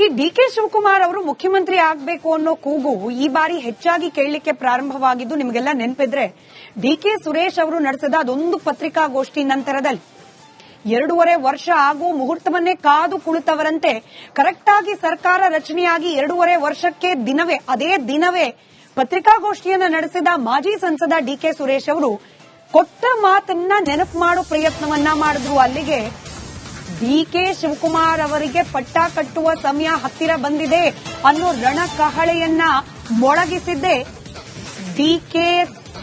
ಈ ಡಿ.ಕೆ. ಶಿವಕುಮಾರ್ ಅವರು ಮುಖ್ಯಮಂತ್ರಿ ಆಗಬೇಕು ಅನ್ನೋ ಕೂಗು ಈ ಬಾರಿ ಹೆಚ್ಚಾಗಿ ಕೇಳಲಿಕ್ಕೆ ಪ್ರಾರಂಭವಾಗಿದ್ದು ನಿಮಗೆಲ್ಲ ನೆನಪಿದ್ರೆ ಡಿ.ಕೆ. ಸುರೇಶ್ ಅವರು ನಡೆಸಿದ ಅದೊಂದು ಪತ್ರಿಕಾಗೋಷ್ಠಿ ನಂತರದಲ್ಲಿ 2.5 ವರ್ಷ ಆಗೋ ಮುಹೂರ್ತವನ್ನೇ ಕಾದು ಕುಳಿತವರಂತೆ ಕರೆಕ್ಟ್ ಆಗಿ ಸರ್ಕಾರ ರಚನೆಯಾಗಿ 2.5 ವರ್ಷಕ್ಕೆ ಅದೇ ದಿನವೇ ಪತ್ರಿಕಾಗೋಷ್ಠಿಯನ್ನ ನಡೆಸಿದ ಮಾಜಿ ಸಂಸದ ಡಿ.ಕೆ. ಸುರೇಶ್ ಅವರು ಕೊಟ್ಟ ಮಾತನ್ನ ನೆನಪು ಮಾಡೋ ಪ್ರಯತ್ನವನ್ನ ಮಾಡಿದ್ರು. ಅಲ್ಲಿಗೆ ಡಿ.ಕೆ. ಶಿವಕುಮಾರ್ ಅವರಿಗೆ ಪಟ್ಟ ಕಟ್ಟುವ ಸಮಯ ಹತ್ತಿರ ಬಂದಿದೆ ಅನ್ನೋ ರಣಕಹಳೆಯನ್ನ ಮೊಳಗಿಸಿದ್ದೆ ಡಿ.ಕೆ.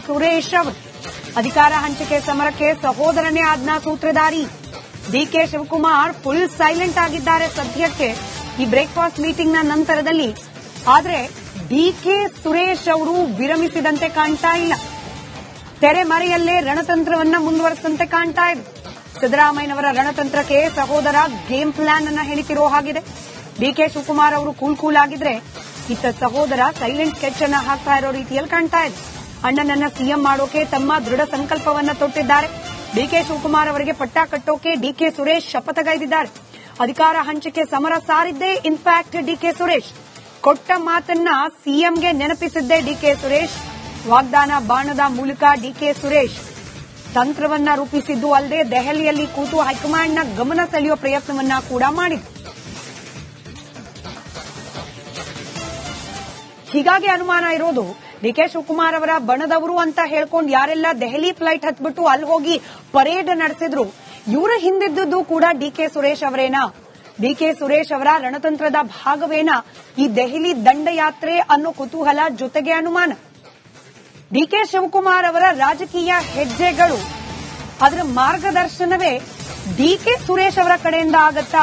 ಸುರೇಶ್ ಅವರು. ಅಧಿಕಾರ ಹಂಚಿಕೆ ಸಮರಕ್ಕೆ ಸಹೋದರನೇ ಆದ್ನ ಸೂತ್ರಧಾರಿ ಡಿ.ಕೆ. ಶಿವಕುಮಾರ್ ಫುಲ್ ಸೈಲೆಂಟ್ ಆಗಿದ್ದಾರೆ ಸದ್ಯಕ್ಕೆ ಈ ಬ್ರೇಕ್ಫಾಸ್ಟ್ ಮೀಟಿಂಗ್ ನ ನಂತರದಲ್ಲಿ. ಆದ್ರೆ ಡಿ.ಕೆ. ಸುರೇಶ್ ಅವರು ವಿರಮಿಸಿದಂತೆ ಕಾಣ್ತಾ ಇಲ್ಲ. ತೆರೆಮರೆಯಲ್ಲೇ ರಣತಂತ್ರವನ್ನ ಮುಂದುವರೆಸಿದಂತೆ ಕಾಣ್ತಾ ಇದೆ. ಸಿದ್ದರಾಮಯ್ಯನವರ ರಣತಂತ್ರಕ್ಕೆ ಸಹೋದರ ಗೇಮ್ ಪ್ಲಾನ್ ಅನ್ನ ಹೇಳಿತಿರೋ ಹಾಗಿದೆ. ಡಿ.ಕೆ. ಶಿವಕುಮಾರ್ ಅವರು ಕೂಲ್ ಆಗಿದ್ರೆ ಇತ್ತ ಸಹೋದರ ಸೈಲೆಂಟ್ ಸ್ಕೆಚ್ ಅನ್ನ ಹಾಕ್ತಾ ಇರೋ ರೀತಿಯಲ್ಲಿ ಕಾಣ್ತಾ ಇದೆ. ಅಣ್ಣನನ್ನ ಸಿಎಂ ಮಾಡೋಕೆ ತಮ್ಮ ದೃಢ ಸಂಕಲ್ಪವನ್ನ ತೊಟ್ಟಿದ್ದಾರೆ. ಡಿ.ಕೆ. ಶಿವಕುಮಾರ್ ಅವರಿಗೆ ಪಟ್ಟ ಕಟ್ಟೋಕೆ ಡಿ.ಕೆ. ಸುರೇಶ್ ಶಪಥಗೈದಿದ್ದಾರೆ. ಅಧಿಕಾರ ಹಂಚಿಕೆ ಸಮರ ಸಾರಿದ್ದೇ ಇನ್ಫ್ಯಾಕ್ಟ್ ಡಿ.ಕೆ. ಸುರೇಶ್. ಕೊಟ್ಟ ಮಾತನ್ನ ಸಿಎಂಗೆ ನೆನಪಿಸಿದ್ದೇ ಡಿ.ಕೆ. ಸುರೇಶ್. ವಾಗ್ದಾನ ಬಾಣದ ಮೂಲಕ ಡಿ.ಕೆ. ಸುರೇಶ್ ತಂತ್ರವನ್ನ ರೂಪಿಸಿದ್ದು ಅಲ್ಲದೆ ದೆಹಲಿಯಲ್ಲಿ ಕೂತು ಹೈಕಮಾಂಡ್ನ ಗಮನ ಸೆಳೆಯುವ ಪ್ರಯತ್ನವನ್ನ ಕೂಡ ಮಾಡಿದ್ರು. ಹೀಗಾಗಿ ಅನುಮಾನ ಇರೋದು ಡಿ.ಕೆ. ಶಿವಕುಮಾರ್ ಅವರ ಬಣದವರು ಅಂತ ಹೇಳ್ಕೊಂಡು ಯಾರೆಲ್ಲ ದೆಹಲಿ ಫ್ಲೈಟ್ ಹತ್ಬಿಟ್ಟು ಅಲ್ಲಿ ಹೋಗಿ ಪರೇಡ್ ನಡೆಸಿದ್ರು ಇವರ ಹಿಂದಿದ್ದು ಕೂಡ ಡಿ.ಕೆ. ಸುರೇಶ್ ಅವರೇನಾ? ಡಿ.ಕೆ. ಸುರೇಶ್ ಅವರ ರಣತಂತ್ರದ ಭಾಗವೇನಾ ಈ ದೆಹಲಿ ದಂಡಯಾತ್ರೆ ಅನ್ನೋ ಕುತೂಹಲ ಜೊತೆಗೆ ಅನುಮಾನ. ಡಿ.ಕೆ. ಶಿವಕುಮಾರ್ ಅವರ ರಾಜಕೀಯ ಹೆಜ್ಜೆಗಳು ಅದರ ಮಾರ್ಗದರ್ಶನವೇ ಡಿ.ಕೆ. ಸುರೇಶ್ ಅವರ ಕಡೆಯಿಂದ ಆಗತ್ತಾ?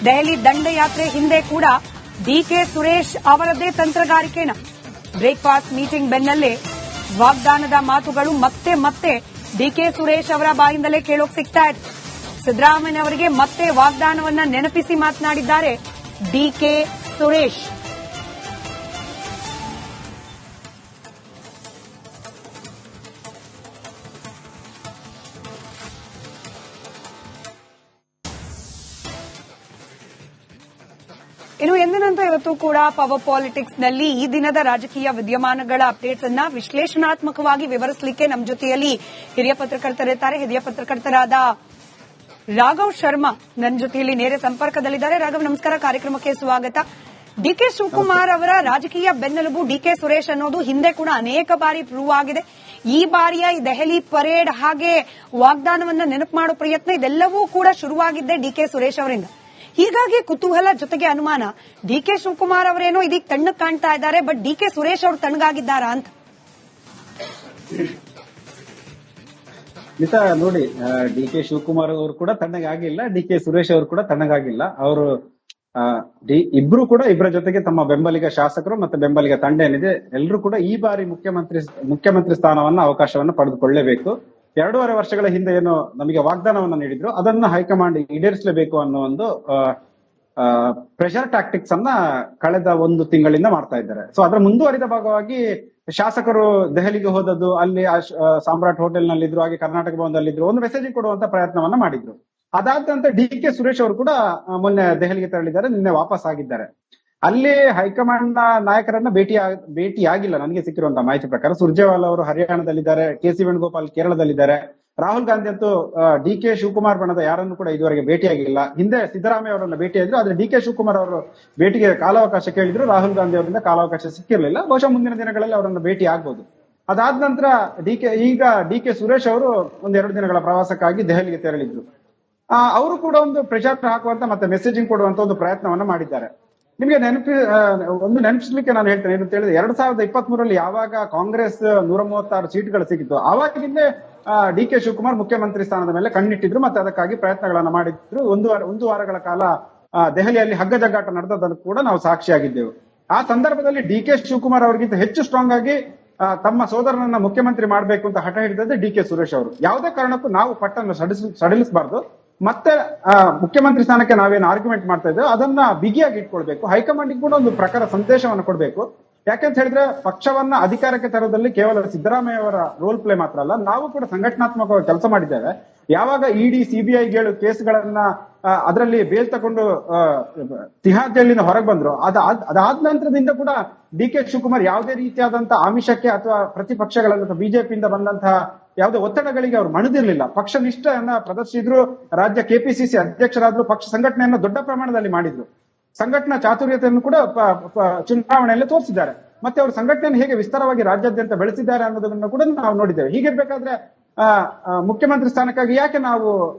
ದೆಹಲಿ ದಂಡಯಾತ್ರೆ ಹಿಂದೆ ಕೂಡ ಡಿ.ಕೆ. ಸುರೇಶ್ ಅವರದ್ದೇ ತಂತ್ರಗಾರಿಕೆನ? ಬ್ರೇಕ್ಫಾಸ್ಟ್ ಮೀಟಿಂಗ್ ಬೆನ್ನಲ್ಲೇ ವಾಗ್ದಾನದ ಮಾತುಗಳು ಮತ್ತೆ ಡಿ.ಕೆ. ಸುರೇಶ್ ಅವರ ಬಾಯಿಂದಲೇ ಕೇಳೋಕ್ ಸಿಗ್ತಾ ಇದೆ. ಸಿದ್ದರಾಮಯ್ಯನವರಿಗೆ ಮತ್ತೆ ವಾಗ್ದಾನವನ್ನ ನೆನಪಿಸಿ ಮಾತನಾಡಿದ್ದಾರೆ ಡಿ.ಕೆ. ಸುರೇಶ್. ಇನ್ನು ಎಂದಿನಂತೆ ಇವತ್ತು ಕೂಡ ಪವರ್ ಪಾಲಿಟಿಕ್ಸ್ ನಲ್ಲಿ ಈ ದಿನದ ರಾಜಕೀಯ ವಿದ್ಯಮಾನಗಳ ಅಪ್ಡೇಟ್ಸ್ ಅನ್ನ ವಿಶ್ಲೇಷಣಾತ್ಮಕವಾಗಿ ವಿವರಿಸಲಿಕ್ಕೆ ನಮ್ಮ ಜೊತೆಯಲ್ಲಿ ಹಿರಿಯ ಪತ್ರಕರ್ತರಿದ್ದಾರೆ. ಹಿರಿಯ ಪತ್ರಕರ್ತರಾದ ರಾಘವ್ ಶರ್ಮಾ ನನ್ನ ಜೊತೆಯಲ್ಲಿ ನೇರ ಸಂಪರ್ಕದಲ್ಲಿದ್ದಾರೆ. ರಾಘವ್, ನಮಸ್ಕಾರ, ಕಾರ್ಯಕ್ರಮಕ್ಕೆ ಸ್ವಾಗತ. ಡಿ.ಕೆ. ಶಿವಕುಮಾರ್ ಅವರ ರಾಜಕೀಯ ಬೆನ್ನೆಲುಬು ಡಿ.ಕೆ. ಸುರೇಶ್ ಅನ್ನೋದು ಹಿಂದೆ ಕೂಡ ಅನೇಕ ಬಾರಿ ಪ್ರೂವ್ ಆಗಿದೆ. ಈ ಬಾರಿಯ ಈ ದೆಹಲಿ ಪರೇಡ್ ಹಾಗೆ ವಾಗ್ದಾನವನ್ನ ನೆನಪು ಮಾಡೋ ಪ್ರಯತ್ನ ಇದೆಲ್ಲವೂ ಕೂಡ ಶುರುವಾಗಿದ್ದೆ ಡಿ.ಕೆ. ಸುರೇಶ್ ಅವರಿಂದ. ಹೀಗಾಗಿ ಕುತೂಹಲ ಜೊತೆಗೆ ಅನುಮಾನ, ಡಿ.ಕೆ. ಶಿವಕುಮಾರ್ ಅವರೇನೋ ಇದೀಗ ತಣ್ಣಗ್ ಕಾಣ್ತಾ ಇದ್ದಾರೆ, ಬಟ್ ಡಿ.ಕೆ. ಸುರೇಶ್ ಅವರು ತಣ್ಣಗಾಗಿದ್ದಾರಾ ಅಂತ? ನಿಜ ನೋಡಿ, ಡಿ.ಕೆ. ಶಿವಕುಮಾರ್ ಅವರು ಕೂಡ ತಣ್ಣಗಾಗಿಲ್ಲ, ಡಿ.ಕೆ. ಸುರೇಶ್ ಅವರು ಕೂಡ ತಣ್ಣಗಾಗಿಲ್ಲ. ಅವರು ಇಬ್ರು ಕೂಡ ಇಬ್ಬರ ಜೊತೆಗೆ ತಮ್ಮ ಬೆಂಬಲಿಗ ಶಾಸಕರು ಮತ್ತೆ ಬೆಂಬಲಿಗ ತಂಡ ಏನಿದೆ ಎಲ್ಲರೂ ಕೂಡ ಈ ಬಾರಿ ಮುಖ್ಯಮಂತ್ರಿ ಸ್ಥಾನವನ್ನ ಅವಕಾಶವನ್ನ ಪಡೆದುಕೊಳ್ಳಲೇಬೇಕು. 2.5 ವರ್ಷಗಳ ಹಿಂದೆ ಏನು ನಮಗೆ ವಾಗ್ದಾನವನ್ನ ನೀಡಿದ್ರು ಅದನ್ನ ಹೈಕಮಾಂಡ್ ಈಡೇರಿಸಲೇಬೇಕು ಅನ್ನೋ ಒಂದು ಪ್ರೆಷರ್ ಟ್ಯಾಕ್ಟಿಕ್ಸ್ ಅನ್ನ ಕಳೆದ 1 ತಿಂಗಳಿಂದ ಮಾಡ್ತಾ ಇದ್ದಾರೆ. ಸೊ ಅದರ ಮುಂದುವರಿದ ಭಾಗವಾಗಿ ಶಾಸಕರು ದೆಹಲಿಗೆ ಹೋದದ್ದು, ಅಲ್ಲಿ ಸಾಮ್ರಾಟ್ ಹೋಟೆಲ್ ನಲ್ಲಿದ್ರು, ಹಾಗೆ ಕರ್ನಾಟಕ ಭವನದಲ್ಲಿದ್ರು, ಒಂದು ಮೆಸೇಜ್ ಕೊಡುವಂತ ಪ್ರಯತ್ನವನ್ನ ಮಾಡಿದ್ರು. ಅದಾದಂತೆ ಡಿ.ಕೆ. ಸುರೇಶ್ ಅವರು ಕೂಡ ಮೊನ್ನೆ ದೆಹಲಿಗೆ ತೆರಳಿದ್ದಾರೆ, ನಿನ್ನೆ ವಾಪಸ್ ಆಗಿದ್ದಾರೆ. ಅಲ್ಲಿ ಹೈಕಮಾಂಡ್ ನ ನಾಯಕರನ್ನ ಭೇಟಿಯಾಗಿಲ್ಲ ನನಗೆ ಸಿಕ್ಕಿರುವಂತಹ ಮಾಹಿತಿ ಪ್ರಕಾರ. ಸುರ್ಜೇವಾಲಾ ಅವರು ಹರಿಯಾಣದಲ್ಲಿದ್ದಾರೆ, ಕೆ.ಸಿ. ವೇಣುಗೋಪಾಲ್ ಕೇರಳದಲ್ಲಿದ್ದಾರೆ. ರಾಹುಲ್ ಗಾಂಧಿ ಅಂತೂ ಡಿ.ಕೆ. ಶಿವಕುಮಾರ್ ಬಣದ ಯಾರನ್ನು ಕೂಡ ಇದುವರೆಗೆ ಭೇಟಿಯಾಗಿಲ್ಲ. ಹಿಂದೆ ಸಿದ್ದರಾಮಯ್ಯ ಅವರನ್ನ ಭೇಟಿಯಾದ್ರು, ಆದ್ರೆ ಡಿ.ಕೆ. ಶಿವಕುಮಾರ್ ಅವರು ಭೇಟಿಗೆ ಕಾಲಾವಕಾಶ ಕೇಳಿದ್ರು, ರಾಹುಲ್ ಗಾಂಧಿ ಅವರಿಂದ ಕಾಲಾವಕಾಶ ಸಿಕ್ಕಿರಲಿಲ್ಲ. ಬಹುಶಃ ಮುಂದಿನ ದಿನಗಳಲ್ಲಿ ಅವರನ್ನ ಭೇಟಿ ಆಗ್ಬಹುದು. ಅದಾದ ನಂತರ ಡಿ.ಕೆ. ಸುರೇಶ್ ಅವರು 1-2 ದಿನಗಳ ಪ್ರವಾಸಕ್ಕಾಗಿ ದೆಹಲಿಗೆ ತೆರಳಿದ್ರು. ಅವರು ಕೂಡ ಒಂದು ಪ್ರೆಷರ್ ಹಾಕುವಂತ ಮತ್ತೆ ಮೆಸೇಜಿಂಗ್ ಕೊಡುವಂತ ಒಂದು ಪ್ರಯತ್ನವನ್ನ ಮಾಡಿದ್ದಾರೆ. ನಿಮಗೆ ನೆನಪಿಸ್ಲಿಕ್ಕೆ ನಾನು ಹೇಳ್ತೇನೆ ಏನು ಹೇಳಿದ್ರೆ, 2023 ಯಾವಾಗ ಕಾಂಗ್ರೆಸ್ 136 ಸೀಟ್ಗಳು ಸಿಕ್ಕಿತ್ತು, ಆವಾಗಿಂದೇ ಡಿ.ಕೆ. ಶಿವಕುಮಾರ್ ಮುಖ್ಯಮಂತ್ರಿ ಸ್ಥಾನದ ಮೇಲೆ ಕಣ್ಣಿಟ್ಟಿದ್ರು ಮತ್ತೆ ಅದಕ್ಕಾಗಿ ಪ್ರಯತ್ನಗಳನ್ನ ಮಾಡಿದ್ರು. ಒಂದು ವಾರಗಳ ಕಾಲ ದೆಹಲಿಯಲ್ಲಿ ಹಗ್ಗ ಜಗ್ಗಾಟ ನಡೆದದನ್ನು ಕೂಡ ನಾವು ಸಾಕ್ಷಿಯಾಗಿದ್ದೆವು. ಆ ಸಂದರ್ಭದಲ್ಲಿ ಡಿ.ಕೆ. ಶಿವಕುಮಾರ್ ಅವರಿಗಿಂತ ಹೆಚ್ಚು ಸ್ಟ್ರಾಂಗ್ ಆಗಿ ತಮ್ಮ ಸೋದರನನ್ನ ಮುಖ್ಯಮಂತ್ರಿ ಮಾಡಬೇಕು ಅಂತ ಹಠ ಹಿಡಿದದ್ದು ಡಿ.ಕೆ. ಸುರೇಶ್ ಅವರು. ಯಾವುದೇ ಕಾರಣಕ್ಕೂ ನಾವು ಪಟ್ಟನ್ನು ಸಡಿಲಿಸಬಾರ್ದು, ಮತ್ತೆ ಮುಖ್ಯಮಂತ್ರಿ ಸ್ಥಾನಕ್ಕೆ ನಾವೇನು ಆರ್ಗ್ಯುಮೆಂಟ್ ಮಾಡ್ತಾ ಇದ್ದೇವೆ ಅದನ್ನ ಬಿಗಿಯಾಗಿ ಇಟ್ಕೊಳ್ಬೇಕು. ಹೈಕಮಾಂಡ್ ಕೂಡ ಒಂದು ಪ್ರಕಾರ ಸಂದೇಶವನ್ನು ಕೊಡಬೇಕು. ಯಾಕೆಂತ ಹೇಳಿದ್ರೆ ಪಕ್ಷವನ್ನ ಅಧಿಕಾರಕ್ಕೆ ತರೋದಲ್ಲಿ ಕೇವಲ ಸಿದ್ದರಾಮಯ್ಯ ಅವರ ರೋಲ್ ಪ್ಲೇ ಮಾತ್ರ ಅಲ್ಲ, ನಾವು ಕೂಡ ಸಂಘಟನಾತ್ಮಕವಾಗಿ ಕೆಲಸ ಮಾಡಿದ್ದೇವೆ. ಯಾವಾಗ ಇಡಿ ಸಿಬಿಐ ಕೇಸುಗಳನ್ನ ಅದರಲ್ಲಿ ಬೇಲ್ ತಗೊಂಡು ತಿಹಾರ್ ಜೈಲಿಂದ ಹೊರಗೆ ಬಂದ್ರು. ಅದಾದ ನಂತರದಿಂದ ಕೂಡ ಡಿ ಕೆ ಶಿವಕುಮಾರ್ ಯಾವುದೇ ರೀತಿಯಾದಂತ ಆಮಿಷಕ್ಕೆ ಅಥವಾ ಪ್ರತಿಪಕ್ಷಗಳಂತ ಬಿಜೆಪಿಯಿಂದ ಬಂದಂತಹ ಯಾವುದೇ ಒತ್ತಡಗಳಿಗೆ ಅವರು ಮಣಿದಿರ್ಲಿಲ್ಲ. ಪಕ್ಷ ನಿಷ್ಠೆಯನ್ನ ಪ್ರದರ್ಶಿಸಿದ್ರು. ರಾಜ್ಯ ಕೆಪಿಸಿಸಿ ಅಧ್ಯಕ್ಷರಾದ್ರು. ಪಕ್ಷ ಸಂಘಟನೆಯನ್ನು ದೊಡ್ಡ ಪ್ರಮಾಣದಲ್ಲಿ ಮಾಡಿದ್ರು. ಸಂಘಟನಾ ಚಾತುರ್ಯತೆಯನ್ನು ಕೂಡ ಚುನಾವಣೆಯಲ್ಲಿ ತೋರಿಸಿದ್ದಾರೆ. ಮತ್ತೆ ಅವರು ಸಂಘಟನೆಯನ್ನು ಹೇಗೆ ವಿಸ್ತಾರವಾಗಿ ರಾಜ್ಯಾದ್ಯಂತ ಬೆಳೆಸಿದ್ದಾರೆ ಅನ್ನೋದನ್ನು ಕೂಡ ನಾವು ನೋಡಿದ್ದೇವೆ. ಹೀಗಿರ್ಬೇಕಾದ್ರೆ ಮುಖ್ಯಮಂತ್ರಿ ಸ್ಥಾನಕ್ಕಾಗಿ ಯಾಕೆ ನಾವು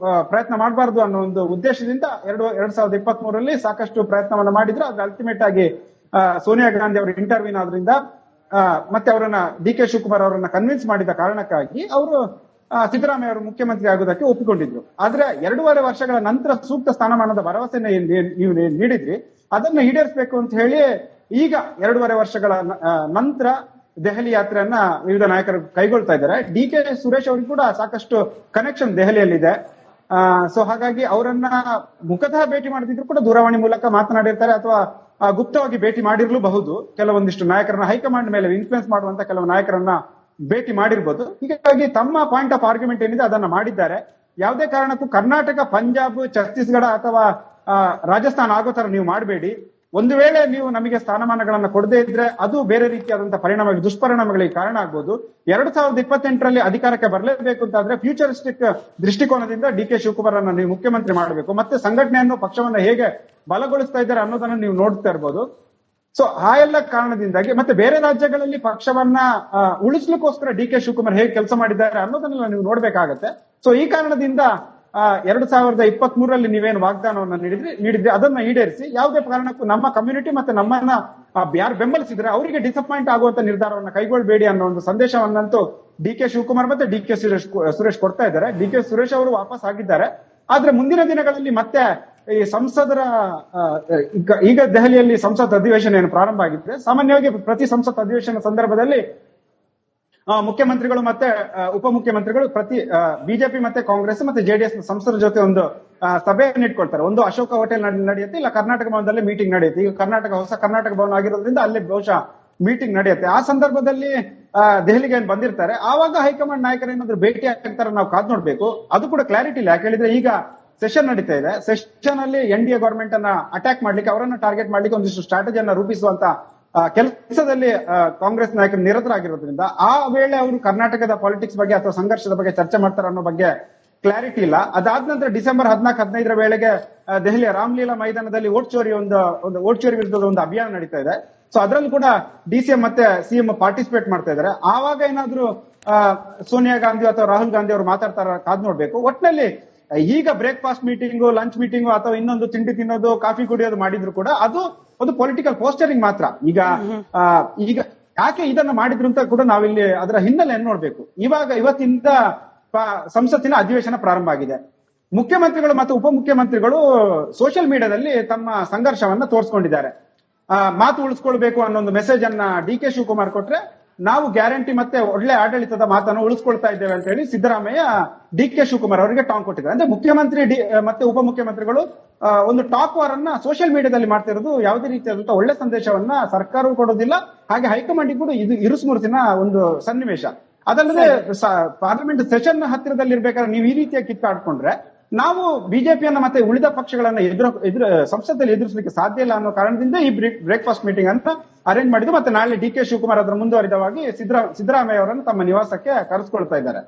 ಪ್ರಯತ್ನ ಮಾಡಬಾರದು ಅನ್ನೋ ಒಂದು ಉದ್ದೇಶದಿಂದ 2023 ಸಾಕಷ್ಟು ಪ್ರಯತ್ನವನ್ನ ಮಾಡಿದ್ರು. ಅದು ಅಲ್ಟಿಮೇಟ್ ಆಗಿ ಸೋನಿಯಾ ಗಾಂಧಿ ಅವರ ಇಂಟರ್ವ್ಯೂನ್ ಆದ್ರಿಂದ ಮತ್ತೆ ಅವರನ್ನ ಡಿ ಕೆ ಶಿವಕುಮಾರ್ ಅವರನ್ನ ಕನ್ವಿನ್ಸ್ ಮಾಡಿದ ಕಾರಣಕ್ಕಾಗಿ ಅವರು ಸಿದ್ದರಾಮಯ್ಯ ಅವರು ಮುಖ್ಯಮಂತ್ರಿ ಆಗೋದಕ್ಕೆ ಒಪ್ಪಿಕೊಂಡಿದ್ರು. ಆದ್ರೆ 2.5 ವರ್ಷಗಳ ನಂತರ ಸೂಕ್ತ ಸ್ಥಾನಮಾನದ ಭರವಸೆನ ನೀವು ನೀಡಿದ್ರಿ, ಅದನ್ನ ಈಡೇರಿಸಬೇಕು ಅಂತ ಹೇಳಿ ಈಗ 2.5 ವರ್ಷಗಳ ನಂತರ ದೆಹಲಿ ಯಾತ್ರೆಯನ್ನ ವಿವಿಧ ನಾಯಕರು ಕೈಗೊಳ್ತಾ ಇದ್ದಾರೆ. ಡಿ ಕೆ ಸುರೇಶ್ ಅವ್ರಿಗೆ ಕೂಡ ಸಾಕಷ್ಟು ಕನೆಕ್ಷನ್ ದೆಹಲಿಯಲ್ಲಿದೆ. ಸೊ ಹಾಗಾಗಿ ಅವರನ್ನ ಮುಖತಃ ಭೇಟಿ ಮಾಡದಿದ್ರು ಕೂಡ ದೂರವಾಣಿ ಮೂಲಕ ಮಾತನಾಡಿರ್ತಾರೆ ಅಥವಾ ಗುಪ್ತವಾಗಿ ಭೇಟಿ ಮಾಡಿರ್ಲೂಬಹುದು. ಕೆಲವೊಂದಿಷ್ಟು ನಾಯಕರನ್ನ ಹೈಕಮಾಂಡ್ ಮೇಲೆ ಇನ್ಫ್ಲುಯೆನ್ಸ್ ಮಾಡುವಂತ ಕೆಲವು ನಾಯಕರನ್ನ ಭೇಟಿ ಮಾಡಿರ್ಬೋದು. ಹೀಗಾಗಿ ತಮ್ಮ ಪಾಯಿಂಟ್ ಆಫ್ ಆರ್ಗ್ಯುಮೆಂಟ್ ಏನಿದೆ ಅದನ್ನ ಮಾಡಿದ್ದಾರೆ. ಯಾವುದೇ ಕಾರಣಕ್ಕೂ ಕರ್ನಾಟಕ, ಪಂಜಾಬ್, ಛತ್ತೀಸ್ಗಢ ಅಥವಾ ರಾಜಸ್ಥಾನ ಆಗೋ ತರ ನೀವು ಮಾಡಬೇಡಿ. ಒಂದು ವೇಳೆ ನೀವು ನಮಗೆ ಸ್ಥಾನಮಾನಗಳನ್ನ ಕೊಡದೇ ಇದ್ರೆ ಅದು ಬೇರೆ ರೀತಿಯಾದಂತಹ ದುಷ್ಪರಿಣಾಮಗಳಿಗೆ ಕಾರಣ ಆಗ್ಬೋದು. 2028 ಅಧಿಕಾರಕ್ಕೆ ಬರಲೇಬೇಕು ಅಂತಾದ್ರೆ ಫ್ಯೂಚರಿಸ್ಟಿಕ್ ದೃಷ್ಟಿಕೋನದಿಂದ ಡಿ ಕೆ ಶಿವಕುಮಾರ್ ಅನ್ನ ನೀವು ಮುಖ್ಯಮಂತ್ರಿ ಮಾಡಬೇಕು. ಮತ್ತೆ ಸಂಘಟನೆಯನ್ನು, ಪಕ್ಷವನ್ನ ಹೇಗೆ ಬಲಗೊಳಿಸ್ತಾ ಇದ್ದಾರೆ ಅನ್ನೋದನ್ನ ನೀವು ನೋಡ್ತಾ ಇರ್ಬೋದು. ಸೊ ಆ ಎಲ್ಲ ಕಾರಣದಿಂದಾಗಿ ಮತ್ತೆ ಬೇರೆ ರಾಜ್ಯಗಳಲ್ಲಿ ಪಕ್ಷವನ್ನ ಉಳಿಸ್ಲಿಕ್ಕೋಸ್ಕರ ಡಿ ಕೆ ಶಿವಕುಮಾರ್ ಹೇಗೆ ಕೆಲಸ ಮಾಡಿದ್ದಾರೆ ಅನ್ನೋದನ್ನೆಲ್ಲ ನೀವು ನೋಡ್ಬೇಕಾಗತ್ತೆ. ಸೊ ಈ ಕಾರಣದಿಂದ 2023 ನೀವೇನು ವಾಗ್ದಾನವನ್ನ ನೀಡಿದ್ರಿ ಅದನ್ನ ಈಡೇರಿಸಿ ಯಾವುದೇ ಕಾರಣಕ್ಕೂ ನಮ್ಮ ಕಮ್ಯುನಿಟಿ ಮತ್ತೆ ನಮ್ಮನ್ನ ಯಾರು ಬೆಂಬಲಿಸಿದ್ರೆ ಅವರಿಗೆ ಡಿಸಪಾಯಿಂಟ್ ಆಗುವಂತ ನಿರ್ಧಾರವನ್ನ ಕೈಗೊಳ್ಳಬೇಡಿ ಅನ್ನೋ ಒಂದು ಸಂದೇಶವನ್ನಂತೂ ಡಿ ಕೆ ಶಿವಕುಮಾರ್ ಮತ್ತೆ ಡಿ ಕೆ ಸುರೇಶ್ ಕೊಡ್ತಾ ಇದ್ದಾರೆ. ಡಿ ಕೆ ಸುರೇಶ್ ಅವರು ವಾಪಸ್ ಆಗಿದ್ದಾರೆ. ಆದ್ರೆ ಮುಂದಿನ ದಿನಗಳಲ್ಲಿ ಮತ್ತೆ ಈ ಸಂಸದರ ಈಗ ದೆಹಲಿಯಲ್ಲಿ ಸಂಸತ್ ಅಧಿವೇಶನ ಏನು ಪ್ರಾರಂಭ ಆಗಿದೆ. ಸಾಮಾನ್ಯವಾಗಿ ಪ್ರತಿ ಸಂಸತ್ ಅಧಿವೇಶನ ಸಂದರ್ಭದಲ್ಲಿ ಮುಖ್ಯಮಂತ್ರಿಗಳು ಮತ್ತೆ ಉಪಮುಖ್ಯಮಂತ್ರಿಗಳು ಪ್ರತಿ ಬಿಜೆಪಿ ಮತ್ತೆ ಕಾಂಗ್ರೆಸ್ ಮತ್ತೆ ಜೆಡಿಎಸ್ ಸಂಸದರ ಜೊತೆ ಒಂದು ಸಭೆಯನ್ನು ಇಟ್ಕೊಳ್ತಾರೆ. ಒಂದು ಅಶೋಕ ಹೋಟೆಲ್ ನಡೆಯುತ್ತೆ, ಇಲ್ಲ ಕರ್ನಾಟಕ ಭವನದಲ್ಲಿ ಮೀಟಿಂಗ್ ನಡೆಯುತ್ತೆ. ಈಗ ಹೊಸ ಕರ್ನಾಟಕ ಭವನ ಆಗಿರೋದ್ರಿಂದ ಅಲ್ಲಿ ಬಹುಶಃ ಮೀಟಿಂಗ್ ನಡೆಯುತ್ತೆ. ಆ ಸಂದರ್ಭದಲ್ಲಿ ದೆಹಲಿಗೆ ಏನ್ ಬಂದಿರ್ತಾರೆ, ಆವಾಗ ಹೈಕಮಾಂಡ್ ನಾಯಕರು ಏನಾದ್ರು ಭೇಟಿ ಆಗ್ತಾರೆ ನಾವು ಕಾದ್ ನೋಡ್ಬೇಕು. ಅದು ಕೂಡ ಕ್ಲಾರಿಟಿ ಇಲ್ಲ. ಯಾಕೆ ಹೇಳಿದ್ರೆ ಈಗ ಸೆಷನ್ ನಡೀತಾ ಇದೆ. ಸೆಷನ್ ಅಲ್ಲಿ NDA ಗವರ್ಮೆಂಟ್ ಅನ್ನ ಅಟ್ಯಾಕ್ ಮಾಡ್ಲಿಕ್ಕೆ, ಅವರನ್ನ ಟಾರ್ಗೆಟ್ ಮಾಡ್ಲಿಕ್ಕೆ ಒಂದಿಷ್ಟು ಸ್ಟ್ರಾಟಜಿಯನ್ನ ರೂಪಿಸುವಂತ ಕೆಲಸದಲ್ಲಿ ಕಾಂಗ್ರೆಸ್ ನಾಯಕರು ನಿರತರಾಗಿರೋದ್ರಿಂದ ಆ ವೇಳೆ ಅವರು ಕರ್ನಾಟಕದ ಪಾಲಿಟಿಕ್ಸ್ ಬಗ್ಗೆ ಅಥವಾ ಸಂಘರ್ಷದ ಬಗ್ಗೆ ಚರ್ಚೆ ಮಾಡ್ತಾರೆ ಅನ್ನೋ ಬಗ್ಗೆ ಕ್ಲಾರಿಟಿ ಇಲ್ಲ. ಅದಾದ ನಂತರ ಡಿಸೆಂಬರ್ 14-15 ವೇಳೆಗೆ ದೆಹಲಿಯ ರಾಮ್ಲೀಲಾ ಮೈದಾನದಲ್ಲಿ ಓಟ್ ಚೋರಿ ವಿರುದ್ಧದ ಒಂದು ಅಭಿಯಾನ ನಡೀತಾ ಇದೆ. ಸೊ ಅದರಲ್ಲಿ ಕೂಡ DCM ಮತ್ತೆ CM ಪಾರ್ಟಿಸಿಪೇಟ್ ಮಾಡ್ತಾ ಇದ್ದಾರೆ. ಆವಾಗ ಏನಾದ್ರು ಸೋನಿಯಾ ಗಾಂಧಿ ಅಥವಾ ರಾಹುಲ್ ಗಾಂಧಿ ಅವರು ಮಾತಾಡ್ತಾರ ಕಾದ್ ನೋಡ್ಬೇಕು. ಒಟ್ಟಿನಲ್ಲಿ ಈಗ ಬ್ರೇಕ್ಫಾಸ್ಟ್ ಮೀಟಿಂಗು, ಲಂಚ್ ಮೀಟಿಂಗು ಅಥವಾ ಇನ್ನೊಂದು ತಿಂಡಿ ತಿನ್ನೋದು, ಕಾಫಿ ಕುಡಿಯೋದು ಮಾಡಿದ್ರು ಕೂಡ ಅದು ಒಂದು ಪೊಲಿಟಿಕಲ್ ಪೋಸ್ಟರಿಂಗ್ ಮಾತ್ರ. ಈಗ ಯಾಕೆ ಇದನ್ನ ಮಾಡಿದ್ರು ಅಂತ ಕೂಡ ನಾವಿಲ್ಲಿ ಅದರ ಹಿನ್ನೆಲೆಯನ್ನು ನೋಡ್ಬೇಕು. ಇವತ್ತಿಂದ ಸಂಸತ್ತಿನ ಅಧಿವೇಶನ ಪ್ರಾರಂಭ ಆಗಿದೆ. ಮುಖ್ಯಮಂತ್ರಿಗಳು ಮತ್ತು ಉಪಮುಖ್ಯಮಂತ್ರಿಗಳು ಸೋಷಿಯಲ್ ಮೀಡಿಯಾದಲ್ಲಿ ತಮ್ಮ ಸಂಘರ್ಷವನ್ನ ತೋರಿಸ್ಕೊಂಡಿದ್ದಾರೆ. ಮಾತು ಉಳಿಸ್ಕೊಳ್ಬೇಕು ಅನ್ನೋ ಒಂದು ಮೆಸೇಜ್ ಅನ್ನ ಡಿ ಕೆ ಶಿವಕುಮಾರ್ ಕೊಟ್ರೆ, ನಾವು ಗ್ಯಾರಂಟಿ ಮತ್ತೆ ಒಳ್ಳೆ ಆಡಳಿತದ ಮಾತನ್ನು ಉಳಿಸ್ಕೊಳ್ತಾ ಇದ್ದೇವೆ ಅಂತ ಹೇಳಿ ಸಿದ್ದರಾಮಯ್ಯ ಡಿ ಕೆ ಶಿವಕುಮಾರ್ ಅವರಿಗೆ ಟಾಂಗ್ ಕೊಟ್ಟಿದ್ದಾರೆ. ಅಂದ್ರೆ ಮುಖ್ಯಮಂತ್ರಿ ಮತ್ತೆ ಉಪಮುಖ್ಯಮಂತ್ರಿಗಳು ಒಂದು ಟಾಕ್ ವಾರ್ ಅನ್ನ ಸೋಷಿಯಲ್ ಮೀಡಿಯಾದಲ್ಲಿ ಮಾಡ್ತಿರೋದು ಯಾವುದೇ ರೀತಿಯಾದಂತಹ ಒಳ್ಳೆ ಸಂದೇಶವನ್ನ ಸರ್ಕಾರವು ಕೊಡೋದಿಲ್ಲ. ಹಾಗೆ ಹೈಕಮಾಂಡ್ ಕೂಡ ಇದು ಇರುಸುಮುರುಸಿನ ಒಂದು ಸನ್ನಿವೇಶ. ಅದಲ್ಲದೆ ಪಾರ್ಲಿಮೆಂಟ್ ಸೆಷನ್ ಹತ್ತಿರದಲ್ಲಿ ಇರ್ಬೇಕಾದ್ರೆ ನೀವು ಈ ರೀತಿಯಾಗಿ ಕಿತ್ತಾಡ್ಕೊಂಡ್ರೆ ನಾವು ಬಿಜೆಪಿಯನ್ನ ಮತ್ತೆ ಉಳಿದ ಪಕ್ಷಗಳನ್ನ ಸಂಸತ್ತಲ್ಲಿ ಎದುರಿಸಲಿಕ್ಕೆ ಸಾಧ್ಯ ಇಲ್ಲ ಅನ್ನೋ ಕಾರಣದಿಂದ ಈ ಬ್ರೇಕ್ಫಾಸ್ಟ್ ಮೀಟಿಂಗ್ ಅಂತ ಅರೇಂಜ್ ಮಾಡಿದ್ರು. ಮತ್ತೆ ನಾಳೆ ಡಿ ಕೆ ಶಿವಕುಮಾರ್ ಅದರ ಮುಂದುವರಿದವಾಗಿ ಸಿದ್ದರಾಮಯ್ಯ ಅವರನ್ನು ತಮ್ಮ ನಿವಾಸಕ್ಕೆ ಕರೆಸ್ಕೊಳ್ತಾ ಇದ್ದಾರೆ.